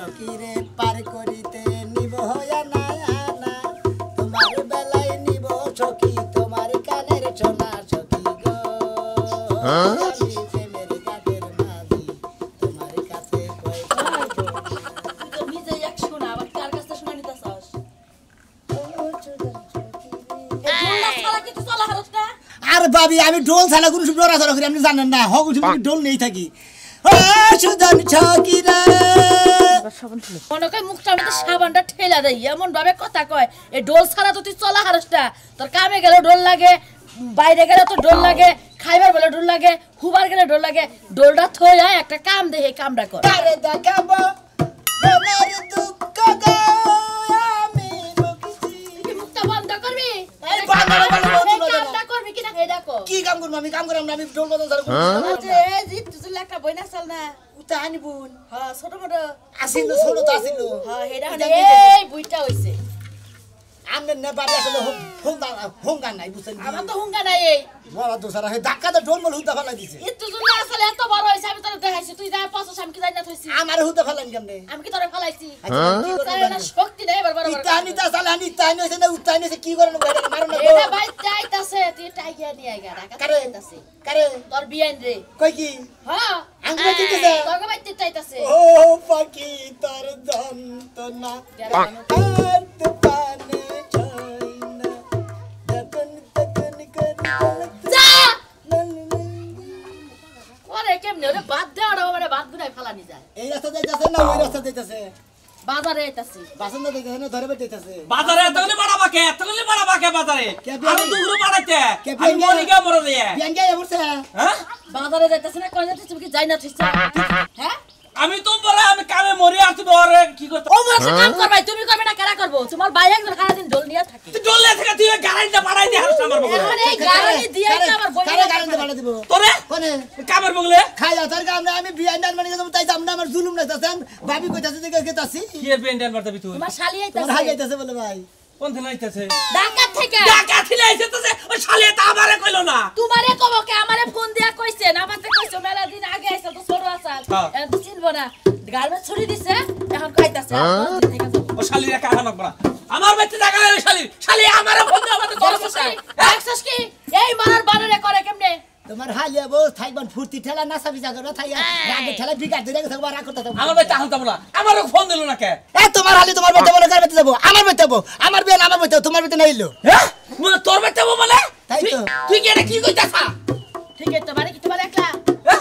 সখীরে পার করিতে নিব হয়া না আনা তোমার বেলায় নিব সখী তোমার কানের ছোনা সখী গো আমি প্রেমের কাঠের মাঝি তোমার কাছে পয়সা তো নিজে এক শোনা আবার কার কাছে শোনা নিতাছস আর ভাবি আমি ঢোল ছাড়া কোনো সময় নড়াচড়া করি আপনি জানেন না হক তুমি ঢোল নেই থাকি ও সুজন সখীরা মনে কয় মুখটা আমি তো সাবানটা ঠেলা দেই এমন ভাবে কথা কয় এই ঢোল ছাড়া তো তুই চলা হারসটা তোর কামে গেলে ঢোল লাগে বাইরে গেলে তো ঢোল লাগে খাইবার বলে ঢোল লাগে হুবার গেলে ঢোল লাগে ঢোলটা থইয়া একটা কাম দে এই কামটা কর আরে দেখাবো মনের দুঃখ গো আমি মুখছি তুই মুখটা বন্ধ করবি এই বন্ধ করবো এই কামটা করবি কিনা হে দেখো কি কাম করব আমি কাম করাম না আমি ঢোল বাজান ছাড়া আরে জি তুই একটা বই না চল না উতা আনি বোন হ্যাঁ ছোট মোটো আসিল ছোট তো আসিল হ্যাঁ হেডা এই বুইটা হইছে আমনে নে বাড়ি আসলে হোঙ্গা নাই বুঝছেন আমার তো হুঙ্গা নাই এই বড় দোসারা হে ধাক্কা তো ঢোল মল হুদা ফেলাই দিছে এত জন্য আসলে এত বড় হইছে আমি তোরে দেখাইছি তুই যা পছস আমি কি জানি না থইছি আমার হুদা ফেলান কেমনে আমি কি তোরে ফলাইছি আচ্ছা কি তাই করব না শক্তি নাই এবার বড় বড় ইতানি তা সালানি তানি হইছে না উতানি হইছে কি করব গাড়ি মারো না এটা ভাই চাইতাছে তুই টাইগা নিয়ে আইগা ঢাকা কারে চাইতাছে কারে তোর বিয়ান রে কই কি হ্যাঁ আঙ্গুলে দিতেছে তোর ভাই চাইতাছে ও পাখি তোর যন্ত্রণা আর তো পানে ছয়না যতন ততন করি যা ওরে কেমনে ওরে বাদ দে ওরে মানে বাদ গুনাই ফেলানি যায় এই রাস্তা যাইতাছে না ওই রাস্তা যাইতাছে বাজারে আইতাছি বাসন না যাইতাছে না ধরে যাইতাছে বাজারে এতগুলি বাড়াবা কে বাজারে কে আমি দুগুলো বাড়াইতে কে আমি মরি গে মরে রে বিয়ান গায় বলছে হ্যাঁ বাজারে যাইতাছি না কই যাইতাছি তুমি কি যাই না থইছ হ্যাঁ আমি তো বলে আমি কামে মরি আর তুমি ওরে কি করতে ও মাসে কাম করবাই তুমি করবে না কেরা করব তোমার ভাই একজন সারা দিন ঢোল নিয়া থাকে তুই ডলে থেকে তুই গাড়িটা বাড়াই দে হারস আমার বগলে এখন এই গাড়ি দিয়ে আমার বই কারে গাড়িতে বাড়া দিব তোরে কোনে কামের বগলে খাইয়া তার কামনা আমি বিয়ান ডান মানে যাম তাই যাম না আমার জুলুম নাইতাছেন ভাবি কইতাছে যে গেতাছি কি এর পেন্ডাল মারতে তুই তোমার শালি তোমার হাই আইতাছে যাইতাছে বলে ভাই কোন দিন আইতাছে ঢাকা থেকে টাকা ছিলে আইছে তো ওই শালে তা আমারে কইলো না তোমারে কবো কে আমারে ফোন দিয়া কইছে না আমাতে কইছো মেলা দিন আগে আইছে তো ছোট আসাল হ্যাঁ। এখন তো চিনবো না গালমে ছুরি দিছে এখন খাইতাছে ও শালিরা কাকা নকরা আমার বেতে টাকা হলো শালি আমারে ফোন দাও আমারে তোর বসে দেখছস কি এই মারার বানরে করে কেমনে তোমার হালিয়া বউ থাইবান ফুর্তি ঠেলা নাসা বিজা করে থাইয়া রাগে ঠেলা বিগাড় দিলে থাকবা রাগ করতে থাকবা আমার বেতে হালতা বলা আমারে ফোন দিল না কে এ তোমার হালি তোমার বেতে বলে কার বেতে যাবো আমার বেতে যাবো আমার বিয়ান আমার বেতে তোমার বেতে নাইলো হ্যাঁ মানে তোর বেতে মানে তাই তো। তুই কি এটা কি কইতাছা ঠিক আছে তোমারে কি তোমার একলা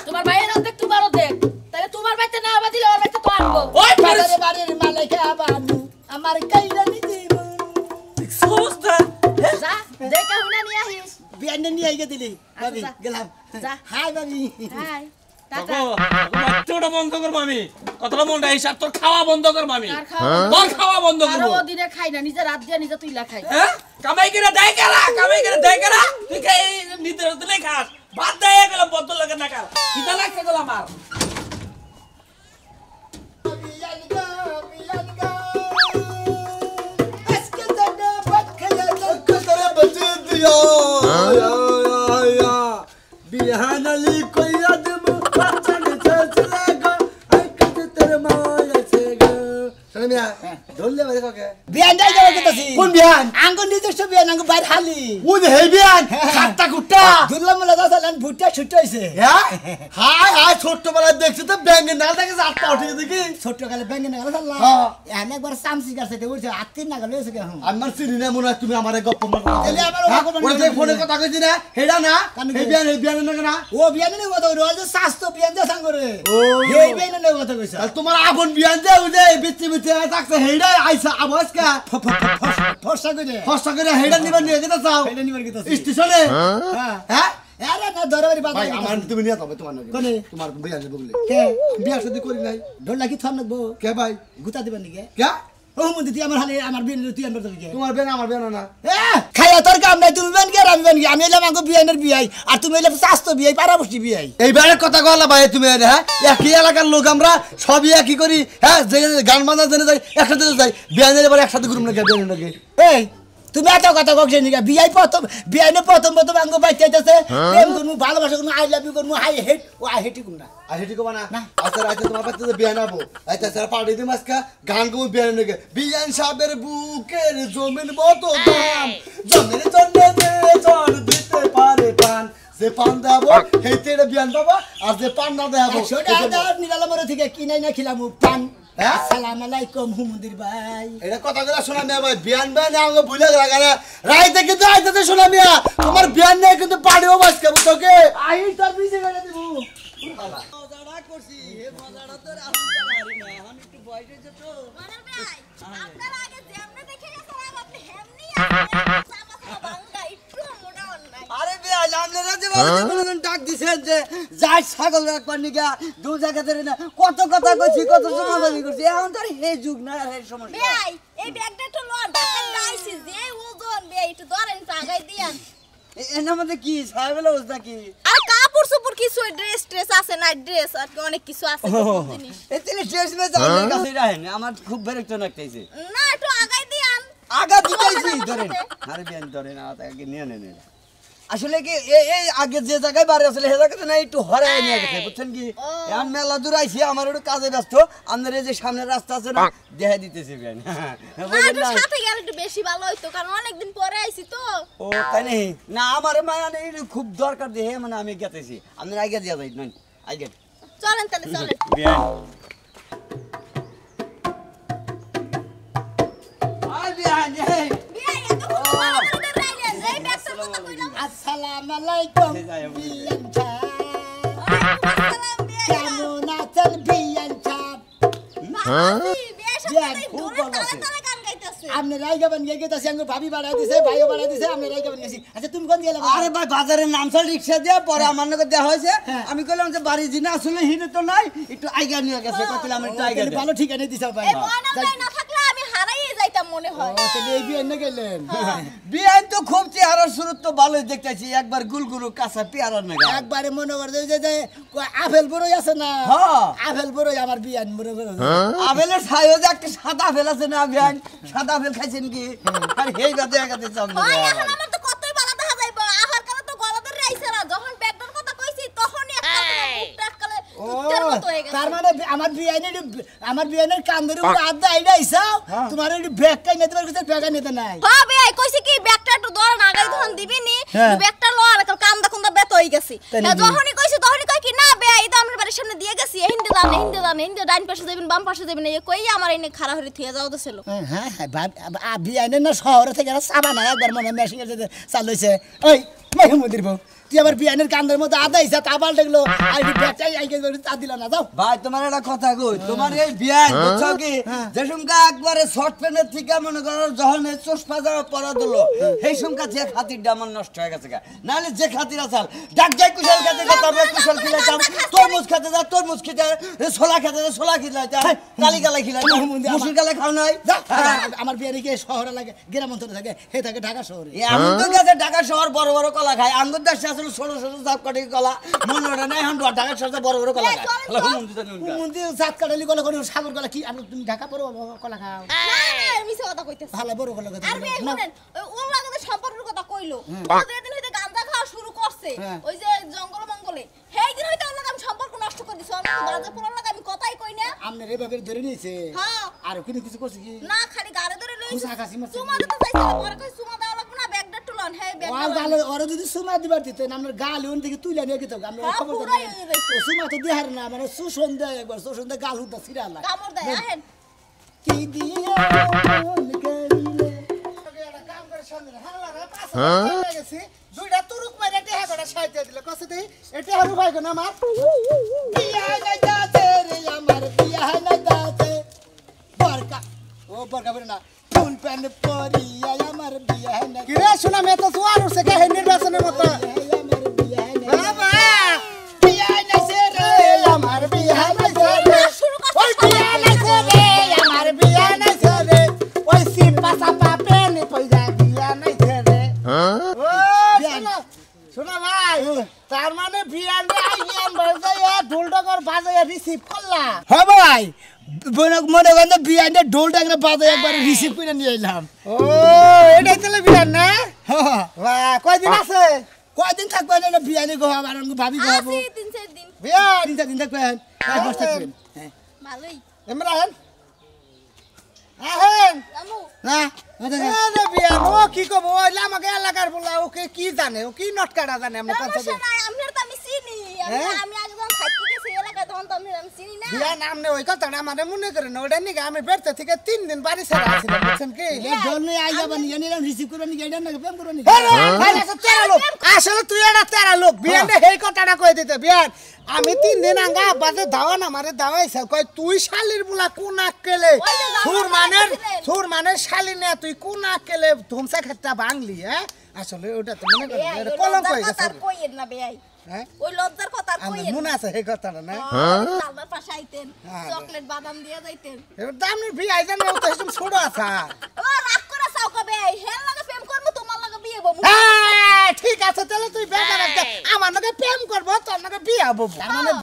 তোমার ভাইয়ের অর্ধেক তোমার অর্ধেক তাহলে তোমার বাইতে না আবা দিলে ওর বাইতে তো আনবো ওই বাজারে বাড়ির মালাইকা বানু আমার কাইরা নি দিব সমস্ত যা দেখা হুনা নিয়ে আহিস বিয়ান নিয়ে আইগে দিলি ভাবি যা। গেলাম যা। হাই ভাবি হাই টাটা বাচ্চাটা বন্ধ করবো আমি কতটা মনটা হিসাব তোর খাওয়া বন্ধ করবো আমি আর খাওয়া তোর খাওয়া বন্ধ আরো করবো দিনে খাই না নিজে রাত দিয়ে নিজে তুইলা খাই হ্যাঁ কামাই করে দেয় কারা তুই খাই নিতে দিলে খাস বাদ দেয় গেলাম বদ্ধ লাগে না কার কিতা লাগছে গেল আমার বিয়ান গো বিয়ান গো আজকে তো বাত খাইয়া करे बचे दिया या बिहान अली कोई आदम बचन चलेगा आई कत तेरे माया सेगा सुनिया ढोल ले मेरे को के বিয়ান যাই যাবে কইতাছি কোন বিয়ান আঙ্গ নিজস্ব বিয়ান আঙ্গ বাইর হালি वो हे बियान खाटा कुट्टा দুর্লভ মেলা দাসালান ভুট্টা ছুটে হইছে या हाय हाय छोटो वाला देखছে তো ব্যাঙ্গ না দেখে আটটা উঠে দেখি ছোট কালে ব্যাঙ্গে না গেল হ্যাঁ। এখানে একবার সামসি গাছে উঠছে আত্মীর না গেল হয়েছে কেমন আমার চিনি না মনে হয় তুমি আমারে গপ্প মারো তাহলে আবার ও গপ্প মারো। ওরে যে ফোনে কথা কইছি না হেডা না কানে হে বিয়ান না না ও বিয়ান নেই কথা রোজ স্বাস্থ্য বিয়ান যা সাঙ্গরে ও। এই বিয়ান নেই কথা কইছা আর তোমার আপন বিয়ান দে ও যে বিচি বিচি থাকছে হেডা আইসা আবাস কা ফর্সা করে ফসা করে হেডা নিবা নিয়ে গেতা চাও এটা নিবার কইতাছি স্টেশনে হ্যাঁ হ্যাঁ আরে না দরবারি বাবা ভাই আমার তুমি নিয়ে যাবে তোমার নাকি কোনে? তোমার বিয়ান বগলে কে বিয়া শাদি করি নাই ঢোল লাগি থাম লাগবো কে ভাই গুতা দিবেন নাকি কে ও মন্দি তুই আমার হালে আমার বিয়ান তুই আনবার দিবি কে তোমার বিয়ান আমার বিয়ান না খায়া তোর কাম নাই তুমি বিয়ান কে আমি বিয়ান কি আমি এলাম আঙ্গ বিয়ানের বিয়াই আর তুমি এলাম স্বাস্থ্য বিয়াই পারাবস্তি বিয়াই এইবারে কথা কলা ভাই তুমি হ্যাঁ একই এলাকার লোক আমরা সবই একই করি হ্যাঁ যে গান বাজনা জেনে যাই একসাথে যাই বিয়ানের এবার একসাথে করুম না কে বিয়ানের নাকি এই তুমি এত কথা কইছ নিকা বিয়াই প্রথম আঙ্গ বাইতে আইতাছে প্রেম করমু ভালোবাসা করমু আই লাভ ইউ করমু হাই হেট ও আই হেট করমু না আর হেটি কবা না আচ্ছা রাতে তোমার বাড়িতে বিয়া নাবো আচ্ছা স্যার পার্টি দিম আজকে গান গাবো বিয়া নাকি বিয়ান সাহেবের বুকের জমিন কত দাম জমির জন্য যে জন দিতে পারে পান যে পান দেবো হেইতে বিয়ান বাবা আর যে পান না দেবো সেটা দাও নিলামর থেকে কিনাই না খিলামু পান আসসালামু আলাইকুম হুমুদির ভাই এটা কথা কইলা শোনা মিয়া ভাই বিয়ান ভাই না আমাকে ভুলে গেলা না রাইতে কিন্তু আইতাতে শোনা মিয়া তোমার বিয়ান নেই কিন্তু পাড়িও বাজকে তোকে আই তোর বিজে করে দেব মজাটা করছি হে মজাটা তো আমি পারি না এখন একটু বয়স হয়েছে তো মনের ভাই আপনারা আগে যেমনে দেখে গেছেন আপনি হেমনি সামা বাঙ্গা একটু মোটা অন্যায় আরে ভাই আপনারা যে বলেন ডাক দিছেন যে যাই ছাগল রাখবার নিগা দু জায়গা ধরে না কত কথা কইছি কত সমাধান করছি এখন তো আর এই যুগ না আর এই সমস্যা ভাই এই ব্যাগটা একটু লন ঢাকা লাইছি যে ওজন ভাই একটু ধরেন টাকাই দিয়ান এর মধ্যে কি সাহেবের অবস্থা কি আর কাপড় সুপুর কিছু ড্রেস আছে না ড্রেস আর কি অনেক কিছু আছে জিনিস এই তেলে শেষ মে যাওয়ার কাছে রাখেন আমার খুব বিরক্ত লাগতেছে না একটু আগাই দিয়ান আগা দিতেছি ধরেন আরে বিয়ান ধরেন আগে নিয়ে নেন আসলে কি এই আগে যে জায়গায় বাড়ি আসলে সে জায়গাতে না একটু হরাই নিয়ে গেছে বুঝছেন কি এখন মেলা দূর আইছি আমার একটু কাজে ব্যস্ত আমাদের এই যে সামনের রাস্তা আছে না দেখা দিতেছি বিয়ান বুঝলেন না সাথে গেলে একটু বেশি ভালো হইতো কারণ অনেকদিন পরে আইছি তো ও তাই নেই না আমার মানে খুব দরকার দিয়ে মানে আমি গেতেছি আপনার আগে দিয়া যাই নয় আগে চলেন তাহলে চলেন বিয়ান আই বিয়ান এই ভাই এত ভালো করে রাইলে এই ব্যাগটার কথা কইলাম আসসালামু আলাইকুম বিয়ান আসসালাম ভাই কেমন আছেন বিয়ান খুব ভালো আছে গান গাইতাছে আপনি রাইগাবান গেতাছি আঙ্গ ভাবি বাড়াই দিছে ভাইও বাড়াই দিছে আপনি রাইগাবান গেছি আচ্ছা তুমি কোন গেলা আরে ভাই বাজারের নামসাল রিক্সা দিয়ে পরে আমার নাকি দেওয়া হয়েছে আমি কইলাম যে বাড়ি জিনা আসলে হিনে তো নাই একটু আইগা নিয়ে গেছে কইলাম একটু আইগা দে ভালো ঠিকানা দিছো ভাই এই ময়না ভাই না থাকলে আমি হারাইয়ে যাইতাম মনে হয় ও তাহলে এই বিয়ে না গেলেন বিয়ান তো খুব চেহারার শুরু তো ভালোই দেখতেছি একবার গুলগুলু কাঁচা পেয়ারা নাগা একবারে মনে করে যে আপেল বড়ই আছে না হ্যাঁ। আপেল বড়ই আমার বিয়ান মনে করে আপেলের ছাইও যে একটা সাদা আপেল আছে না বিয়ান সাদা আপেল খাইছেন কি আর হেই বাদে একাতে চামড়া ওই এখন আমার তো কতই ভালো দেখা যাইবো আহার কালে তো গলা ধরে রাইছে না যখন ব্যাগটার কথা কইছি তখনই একটা মুখটা কালে দুধের মতো হয়ে গেছে তার মানে আমার বিয়ানের কান্দের উপর আদা আইডা আইসাও তোমার এই ব্যাগ কাই নিতে পারছিস ব্যাগ নিতে নাই হবে কইছি কি ব্যাগটা একটু ধরে নাগাই ধন দিবিনি ব্যাগটা লওয়ার কান্দা কুন্দা বেত হয়ে গেছে যখনই কইছি তখনই কই কি না বে এই তো আমার বাড়ির সামনে দিয়ে গেছি হিন্দে ডাইন পাশে যাবেন বাম পাশে যাবেন এই কই আমার এনে খাড়া হয়ে থিয়া যাও দছিল হ্যাঁ বিয়ানের না শহরে থেকে সাবা না একবার মনে মেশিনের যে চাল হইছে ওই মেহমুদির বউ তুই আবার বিয়ানের কান্দের মধ্যে আদা আইসা তাবাল দেখলো আইডি ব্যাগটাই আইকে তা দিল না যাও ভাই তোমার একটা কথা কই তোমার এই বিয়ান বুঝছো কি যে সুমকা একবারে শর্ট প্যান্টের থেকে মনে করো যখন এই চশমা যাওয়া পরা দিল সেই সুমকা যে খাতিরটা আমার নষ্ট হয়ে গেছে নাহলে যে খাতির আসাল ডাক যাই কুশল খেতে তবে কুশল খিলাইতাম তরমুজ খেতে যা তরমুজ খেতে ছোলা খেতে ছোলা খিলাইতাম কালি গালা খিলাইতাম মুসুর গালা খাও নাই আমার বিয়ানে গিয়ে শহরে লাগে গ্রাম অঞ্চলে থাকে হে থাকে ঢাকা শহরে আমি তো গেছে ঢাকা শহর বড় বড় কলা খাই আঙ্গুর দেশে আসলে ছোট ছোট চাপ কাটি কলা মনে ওটা নাই এখন ঢাকা শহরে বড় বড় কলা খাই মন্দির জাত কাটালি গলা করে সাগর গলা কি আমি তুমি ঢাকা পড়ো কলা খাও না মিছে কথা কইতেছ ভালো বড় গলা আর বে শুনেন ওর লাগে তো সম্পর্কের কথা কইলো ও যেদিন হইতে গাঁজা খাওয়া শুরু করছে ওই যে জঙ্গল মঙ্গলে সেই দিন হইতে ওর লাগে আমি সম্পর্ক নষ্ট করে দিছি আমি বাজে পোলার লাগে আমি কথাই কই না আমনে এভাবে ধরে নিয়েছে হ্যাঁ আর ওখানে কিছু করছে কি না খালি গাড়ি ধরে লইছি খুশাখাসি মারছে। সুমা দিতে চাইছিল পরে কই সুমা দেওয়া লাগবে না ব্যাগটা টুলন হে আর ব্যাগটা গালে ওরা যদি সুমা দিবার দিতেন আমরা গাল ওন থেকে তুইলা নিয়ে গেতাম আমরা খবর পুরাই করতাম হয়ে যাইতো। সুমা তো দেহার না মানে সুসন্ধে একবার সুসন্ধে গাল হুদা সিরালা কামড় দেয় আহেন কি দিয়ে মন করিলে কাম করে সন্ধ্যে হালারা পাশে গেছি দুইটা তুরুক মাইরা দেহা করে সাইতে দিলে কসে দেই এটা হারু ভাই কোন আমার বিয়া নাই দাতে রে আমার বিয়া নাই দাতে বরকা ও বরকা বলে না কোন প্যান পরিয়া আমার বিয়া নাই কি রে শোনা মে তো সুয়ার উঠছে কে নির্বাচনের মতো আমার বিয়া নাই বাবা বিয়া নাই সে রে আমার বিয়া নাই রে ওই বিয়া নাই সে রে আমার বিয়া নাই সে রে ওই সিপা সাপা পেন পয়সা বিয়া নাই সে রে ও শোনা ভাই তার মানে বিয়ানে আইয়ান বাজায়া ঢোলডগর বাজায়া রিসিভ করলা হ্যাঁ ভাই মনে করেন তো বিয়ানে ঢোল ডাকলে বাজে একবার রিসিভ করে নিয়ে এলাম ও এটাই তাহলে বিয়ান না বাহ কয়দিন আছে কয়দিন থাকবেন এটা বিয়ানে গো আমার ভাবি গো আসি 3-4 দিন বিয়ান দিন থাকবেন এক বছর থাকবেন ভালোই এমরা আহেন জামু না আরে বিয়ান ও কি কব ওইলা আমাকে এলাকার বলা ওকে কি জানে ও কি নটকাটা জানে আমরা সমস্যা পঞ্চায়েত নাই আপনার তো আমি চিনি আমি আগে যখন থাকি গেছি এলাকায় তখন তো আমি চিনি না বিয়ান আমনে ওই কথাটা আমারে মনে করে না ওটা নিকে আমি বেরতে থেকে 3 দিন বাড়ি ছেড়ে আসছিলাম বুঝছেন কি ঢোল নিয়ে আই যাবেন নিয়ে রিসিভ করে নিয়ে এটা না প্রেম করে নিয়ে আসলে তুই এটা তেরা লোক বিয়ানে এই কথাটা কই দিতে বিয়ান আমি 3 দিন আঙ্গা বাজে দাওয়া না মারে দাওয়াইছে কই তুই শালির বুলা কোন আকেলে সুর মানের শালি না তুই কোন আকেলে ধুমসা খেতা বাংলি হ্যাঁ আসলে ওটা তো মনে করি এটা কলঙ্ক হয়ে গেছে কইেন না বেয়াই হ্যাঁ ওই লজ্জার কথা আমার কইেন মনে আছে এই কথাটা না লালবার পাশে আইতেন চকলেট বাদাম দিয়ে যাইতেন এবার দামনি ভি আইজান না তো এসব ছোট আছে ও রাগ করে চাও কবে হেল লাগে প্রেম করব তোমার লাগে বিয়ে বমু ঠিক আছে তাহলে তুই বেটা রাখ আমার নাকি প্রেম করব তোর নাকি বিয়া হবো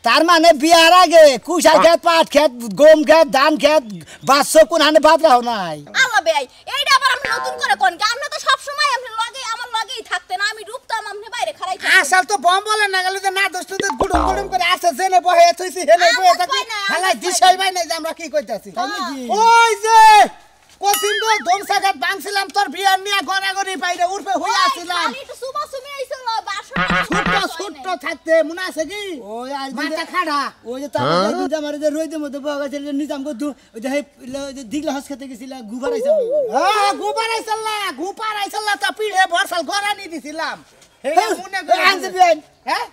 তার মানে বিয়ার আগে কুশাল খেত পাট খেত গম খেত ধান খেত বাচ্চ কোন হানে বাদ রাও নাই আল্লাহ বেয়াই এইটা আবার আমি নতুন করে কোন কি আপনি তো সব সময় আপনি লগে আমার লগেই থাকতেন আমি রূপতাম আপনি বাইরে খাড়াইতেন আসল তো বম বলে না গেল যে না দোস্ত গুড়ুম গুড়ুম করে আসে জেনে বহে থইছি হেনে বহে থাকি হালাই দিশাই ভাই নাই যে আমরা কি কইতাছি ওই যে কোসিম গো দমসাগাত বাংছিলাম তোর বিয়ার নিয়া গড়াগড়ি বাইরে উঠবে হই আসিলাম খালি একটু সুবা সুমি আইছিল বাসন ছোট থাকতে মনে আছে কি ওই আজ মাথা খাড়া ওই যে তারপরে দিন আমার যে রইতে মধ্যে বগা ছিল নিজাম কো ওই যে দিগলা হাস খেতে গেছিল গুবার আইছিল হ্যাঁ গুপার আইছল না তা পিড়ে বর্ষাল গড়ানি দিছিলাম হেই মনে করে আনছে বিয়ান হ্যাঁ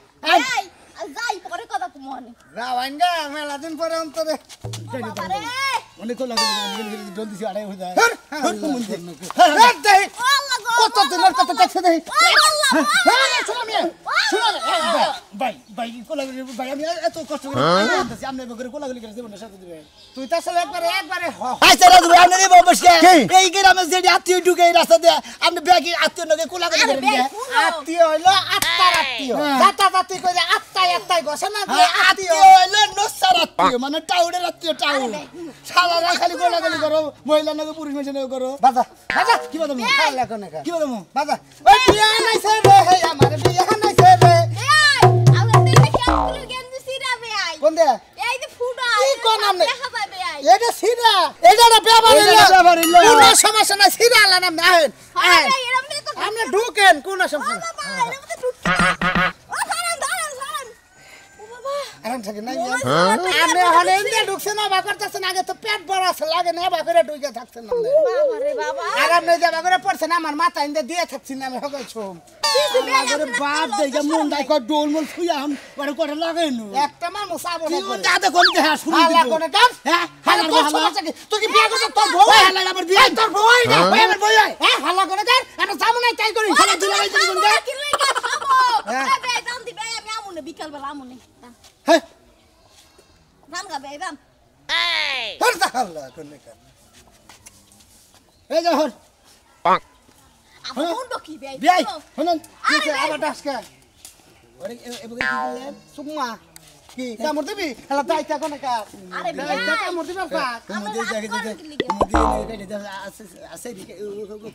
এই যাই পরে কথা তো মনে রাওয়াঙ্গা মেলা দিন পরে অন্তরে আরে অনেক কোলা জলদি সে আড়াই হয়ে যায় কত দিনের কথা দেখছে দেই ভাই ভাই কোলা ভাই আমি এত কষ্ট করে আনতেছি আপনি করে কোলা গলি করে জীবন সাথে দিবেন তুই তো আসলে একবারে আচ্ছা রাজু আপনি রে বসে এই গ্রামে যে আত্মীয় ঢুকে এই রাস্তা দিয়ে আপনি ব্যাগি আত্মীয় নগে কোলা গলি করে দিয়ে আত্মীয় হইলো আত্মার আত্মীয় জাতা জাতি কইরা আত্মাই গছে না আত্মীয় হইলো নসার আত্মীয় মানে টাউনের আত্মীয় টাউন শালারা খালি কোলা গলি করো মহিলা নগে পুরুষ মেশে নগে করো বাজা কি বলতো খালা কোনে কি বলতো বাজা ওই বিয়া নাইছে রে হে আমার বিয়া নাইছে রে কোন দে কি কোন আমনে এটা সিরা এটা না ব্যবহার হইলো কোন সমস্যা না সিরা আলা নাম না আমরা ঢুকেন কোন সমস্যা আরাম থাকে না আমি হলে ইন্ডিয়া ঢুকছে না বা করতেছেন আগে তো পেট বড় আছে লাগে না বা করে ঢুকে থাকছেন না আরাম নেই যাবা করে পড়ছে না আমার মাথা ইন্দে দিয়ে থাকছি না আমি হগল ছুম আমাদের বাপ দেখে মন দাই কর ডোল মল ফুয়া আম করে করে লাগাইনো একটা মানুষ আবো না কি দাদা কোন দেহা শুনি হালা কোনে কাম হ্যাঁ হালা হালা তোর হালা সমস্যা কি তুই কি বিয়া করছিস তোর বউ হালা আমার বিয়ে তোর বউ না ওই আমার বউ হ্যাঁ হালা কোনে কাম আমি জামু নাই তাই করি হালা দিলা নাই কোন দে বিকাল বেলা আমনে হ্যাঁ রাম গা বেদাম হর দা হালা কোনে কাম এই যে হর আপন বকি বে বিয়াই শুনুন কি আবার ডাসকা ওরে এবারে কি বললেন সুম্মা কি কামড় দিবি হালা দাইতা কোনে কাম আরে দাইতা কামড় দিবি পা তোমাদের জায়গা দিতে তোমাদের কাটে আছে আছে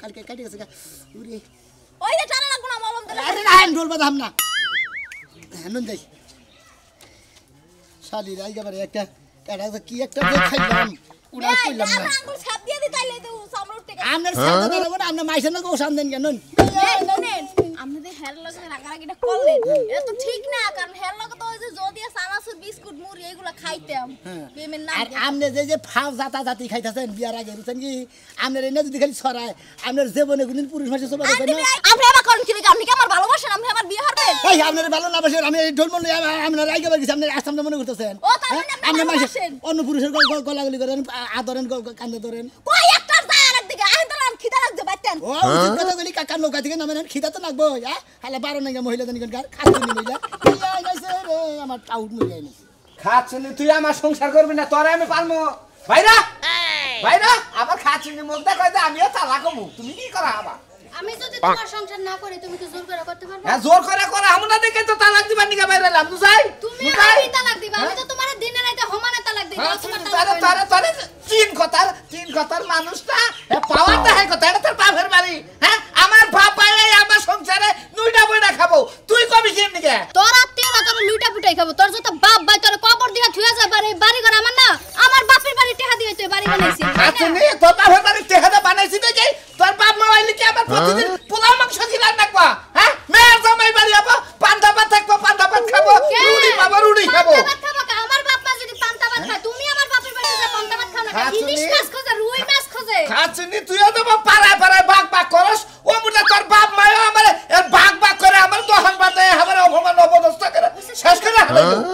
কালকে কাটে গেছে উরে ওই যে টানা লাগবো না মলম দিলে আরে না ঢোল বাদাম না নুন দেই শালি রাই গাবারে একটা এটা কি একটা খাইলাম উড়া কইলাম না আঙ্গুল ছাপ দিয়ে দি তাইলে তো সামনে উঠতে গেছে আমনের সাথে দেব না আমনে মাইছে না গো সান দেন কেন নেন আমাদের হেয়ার লগে রাগারাগিটা করলেন এটা তো ঠিক না কারণ হেয়ার লগে তো ওই যে জদিয়া সানাসুর বিস্কুট মুড়ি এগুলা খাইতাম বেমেন না আর আমনে যে ফাও জাতা জাতি খাইতাছেন বিয়ার আগে রুছেন কি আমনের এনে যদি খালি ছড়ায় আমনের জীবনে কোনদিন পুরুষ মাসে সবাই দেখেন না আপনি আবার কোন কি আপনি কি আমার ভালোবাসেন আপনি আমার বিয়ে হারবেন এই আমনের ভালো না বাসে আমি ঢোল মন আমনের আগে বাকি সামনে আসামনে মনে করতেছেন ও তার মানে আপনি আমনে মাসে ভালোবাসেন অন্য পুরুষের গলাগলি করেন আদরেন কান্দে ধরেন কই একটা যায় আরেকদিকে আহেন তো নাম খিদা লাগছে বাইতেন ও উচিত কথা বলি কাকার নৌকা থেকে নামেন খিদা তো লাগবো হ্যাঁ হালা 12 নাঙ্গা মহিলা জানি কোনকার খাচ্ছি মহিলা ইয়া গাইছে রে আমার টাউট মরে আইছে খাচ্ছনি তুই আমার সংসার করবি না তোরে আমি পারমু ভাইরা ভাইরা আবার খাচ্ছনি মুখ দেখাই দে আমিও তালাক মুখ তুমি কি করা আবার আমি যদি তোমার সংসার না করি তুমি কি জোর করে করতে পারবে? হ্যাঁ জোর করে করে আমরা দেখে তো তালাক দিবার নিকা বাইরে এলাম নু যাই তুমি আমি তালাক দিবা আমি তো তোমার দিনে রাতে সমানে তালাক দিই তোমার তালাক তারে তারে তিন কথার মানুষটা পাওয়ারটা হয় কথা এটা তোর বাপের বাড়ি হ্যাঁ আমার বাপ বাইরে আমার সংসারে নুইটা বইটা খাবো তুই কবি কেমনি কে তোর আত্মীয়রা তোর লুইটা পুটাই খাবো তোর যত বাপ ভাই তোর কবর দিয়া থুয়া যাবে বাড়ি ঘর আমার না আমার বাপের বাড়ি টেহা দিয়ে তুই বাড়ি বানাইছিস আচ্ছা নে তোর বাপের বাড়ি টেহাটা বানাইছি দেখে তোর বাপ মা হইলে কি আমার প্রতিদিন পোলাও মাংস খিলান রাখবা হ্যাঁ মেয়ের জামাই বাড়ি যাবো পান্তা ভাত থাকবো পান্তা ভাত খাবো রুটি পাবো রুটি খাবো আমার বাপ মা যদি পান্তা ভাত খায় তুমি আমার বাপের বাড়ি যা পান্তা ভাত খাও না ইলিশ মাছ খোঁজে রুই মাছ খোঁজে খাচ্ছিনি তুইও তো পাড়ায় পাড়ায় বাঘ বাঘ করস ও মুটা তোর বাপ মাও আমার বাঘ বাঘ করে আমার দহন বাদে আমার অপমান অবস্থা করে শেষ করে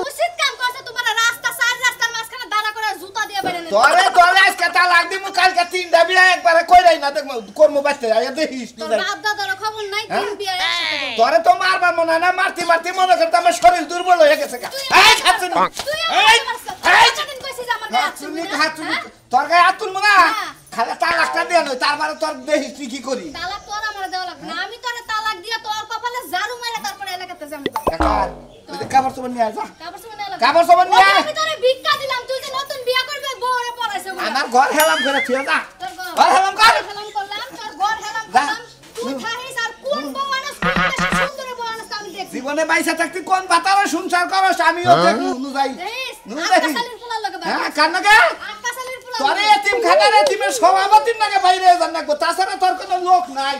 উচিত কাম করছে তোমার রাস্তা সাইড রাস্তার মাঝখানে দাঁড়া করে জুতা দিয়ে বেরে নে তোরে আজকে তালাক দিমু কালকে তিনটা বিয়া একবারে কইরাই না দেখমু করমু বাচ্চা আয়া দেখিস তোর বাপ দাদার খবর নাই তিন বিয়ে একসাথে তোরে তো মারবার মনে না মারতি মারতি মনে করতে আমার শরীর দুর্বল হয়ে গেছে এই খাচ্ছিনি এই দিন কইছিস আমার গায়ে খাচ্ছিনি তোর গায়ে হাত তুলবো না খালি তালাকটা দিয়ে নয় তারপরে তোর দেখিস তুই কি করি তালাক তোর আমার দেওয়া লাগবে না আমি তোরে তালাক দিয়া তোর কপালে ঝাড়ু মেরে তারপরে এলাকাতে যাবো কাপড় চোপড় নিয়ে যা কাপড় চোপড় নিয়ে কাপড় চোপড় নিয়ে আমি তোরে ভিক্ষা দিলাম তুই যে নতুন বিয়া করবে বউরে পড়াইছে আমার ঘর হেলাম করে থিয়ে যা তোর ঘর হেলাম কর হেলাম করলাম তোর ঘর হেলাম করলাম তুই থাকিস আর কোন বউ আনস কোন দেশে সুন্দর বউ আনস আমি দেখি জীবনে বাইসা থাকতি কোন বাতারে সংসার করস আমিও দেখু নু যাই দেখিস নু আটকা দেখি শালির ফুলার লগে হ্যাঁ বাইরে কার নাকি আটকা শালির ফুলার তোরে এতিম খানার এতিমের সভাপতির নাকি বাইরে যান নাকবো তাছাড়া তোর কোনো লোক নাই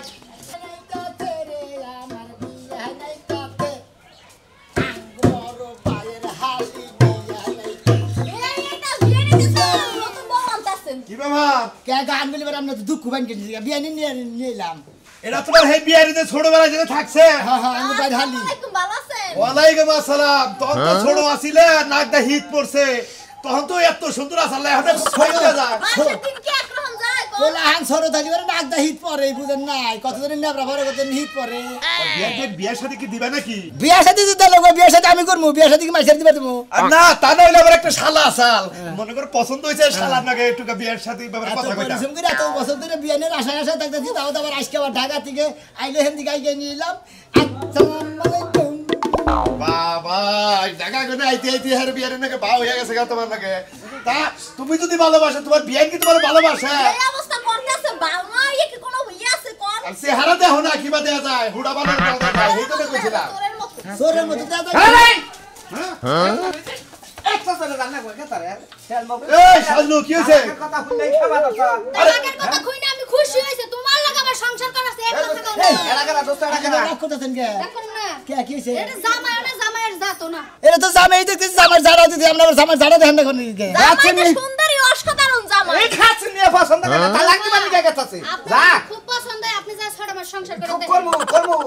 কি ব্যাপার কে গান বলি আমরা তো দুঃখ বান কেজি বিয়া নিয়ে নিলাম এটা তোমার হেই বিয়ারিতে ছোটবেলায় যেটা থাকছে হ্যাঁ হ্যাঁ আমি বাইরে হালি আলাইকুম ভালো আছেন ওয়ালাইকুম আসসালাম তখন তো ছোট আছিলে নাকটা হিট পড়ছে তখন তো এত সুন্দর আসালে এখন ছইতে যায় মাসের দিন কি একরকম যায় বলে হান সরো থাকি মানে নাক দা হিট পরে বুঝেন নাই কতদিন নেবরা ভরে কতদিন হিট পরে বিয়ের সাথে কি দিবে নাকি বিয়া সাথে দিতে লোক বিয়া সাথে আমি করবো বিয়া সাথে কি মাইসের দিবে তুমি আর না তা নইলে আবার একটা শালা আসাল মনে করে পছন্দ হয়েছে শালার নাকি একটু বিয়ের সাথে ব্যাপারে কথা কইতা পরিশ্রম করে এত বছর ধরে বিয়া নিয়ে আশা থাকতেছি তাও তো আবার আজকে আবার ঢাকা থেকে আইলে হেন দিকে আইকে নিয়ে এলাম আসসালামু আলাইকুম বাবা ঢাকা করে আইতে আইতে হার বিয়ের নাকি ভাও হয়ে গেছে গা তোমার নাকি তা তুমি যদি ভালোবাসো তোমার বিয়ে কি তোমার ভালোবাসে এই অবস্থা করতেছে বাবা এই কি কোনো হইয়া আছে কোন আর সে হারা দেখো না কিবা দেয়া যায় হুড়া বানানো দেয়া যায় এই তো কইছিলাম তোরের মত সোরের মতো দাদা একটা করে রান্না করে তারে তেল মবে এই সাজলু কি হইছে কথা শুনলে খাবা দাও তালাকের কথা কইনা আমি খুশি হইছে তোমার লাগা আমার সংসার করাছে এক কথা কও না এলাকাটা দোস্ত এলাকাটা রাগ করতেছেন কে দেখুন না কে কি হইছে এটা জামাইয়ের জাতো না এটা তো জামাই দেখতেছি জামার ঝাড়া দিতে আমরা জামার ঝাড়া দেখেন না কোন কে জামাইটা সুন্দরী অসাধারণ জামাই এই খাচ্ছি নিয়ে পছন্দ করে তালাক দিবার নিকে গেছাছে যা আপনার খুব পছন্দ হয় আপনি যা ছড়া মাস সংসার করে দেখেন করমু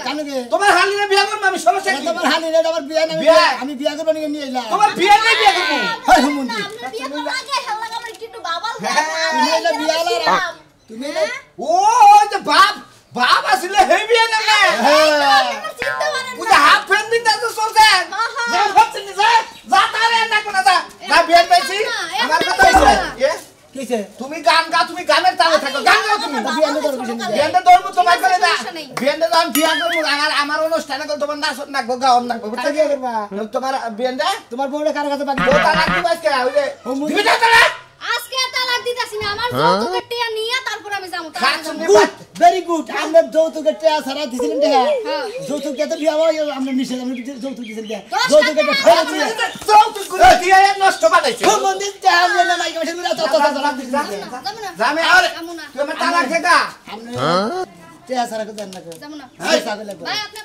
কানুকে তোমার হালিনে বিয়া করব আমি সমস্যা কি তোমার হানি রে আমার বিয়া না বিয়া? আমি বিয়া করব নিয়ে নিয়ে এলাম তোমার বিয়ে নেই বিয়া করব হয় হুমুন্দি আপনি বিয়ে তো আগে হেলা আমার একটু বাবাল তুমি এটা বিয়া না তুমি এটা ও ওই যে বাপ আসলে হেই বিয়ে না না চিন্তা করেন ওই যে হাফ ফ্যান দিতে তো সোজা না ভাবছি না যা তারে না কোন না বিয়ে পাইছি আমার কথা হইছে কিছে তুমি গান গা তুমি গানের তালে থাকো গান গাও তুমি বিয়া না করব কিছে বিয়েতে ধর্ম তোমার করে না বিয়েতে দাম বিয়া করব আমার অনুষ্ঠানে করে তোমার নাচ নাকবো গাওন নাকবো বুঝতে বিয়া করবা তোমার বিয়েতে তোমার বউরে কার কাছে বাকি তো তালাক দিবা আজকে ওই যে দিবি না তালাক আজকে তালাক দিতাছি না আমার যৌতুকের টিয়া নিয়ে তারপর আমি যাবো গুড ভেরি গুড আমরা যৌতুকের টাকা সারা দিছিলেন দেখা যৌতুক কে তো বিয়া হয় আমরা নিষেধ আমরা যৌতুক দিছিলেন দেখা যৌতুকের টাকা ফেরত দিয়ে যৌতুক করে দিয়ে নষ্ট বানাইছে মন্দির টাকা আমরা না মাইকে বসে গুলা তত সারা দিছিলেন যাবো না জামে আর যাবো না তুমি তালাক দেখা আমরা টাকা সারা কো দেন না কো যাবো না হ্যাঁ সাগর লাগবে ভাই আপনি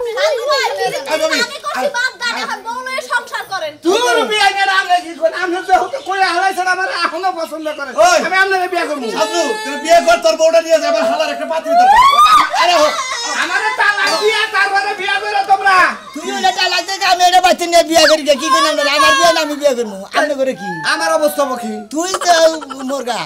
আগে করছি বাপ গানে এখন বউ লয়ে সংসার করেন তুই বিয়া করে আমরা কি কোন আমরা যে হতে কই হালাইছ আমার এখনো পছন্দ করে ওই। আমি আপনারে বিয়া করব সাজলু তুমি বিয়ে কর তোর বউটা নিয়ে যাবে হালার একটা পাত্রী দরকার আরে আমারে তালাক দিয়া তারপরে বিয়া করে তোমরা তুই ওটা টাকা লাগতে আমি এটা বাচ্চা নিয়ে বিয়া করি কি কেন আমার বিয়া না আমি বিয়া করব আপনি করে কি আমার অবস্থা কি তুই তো মুরগা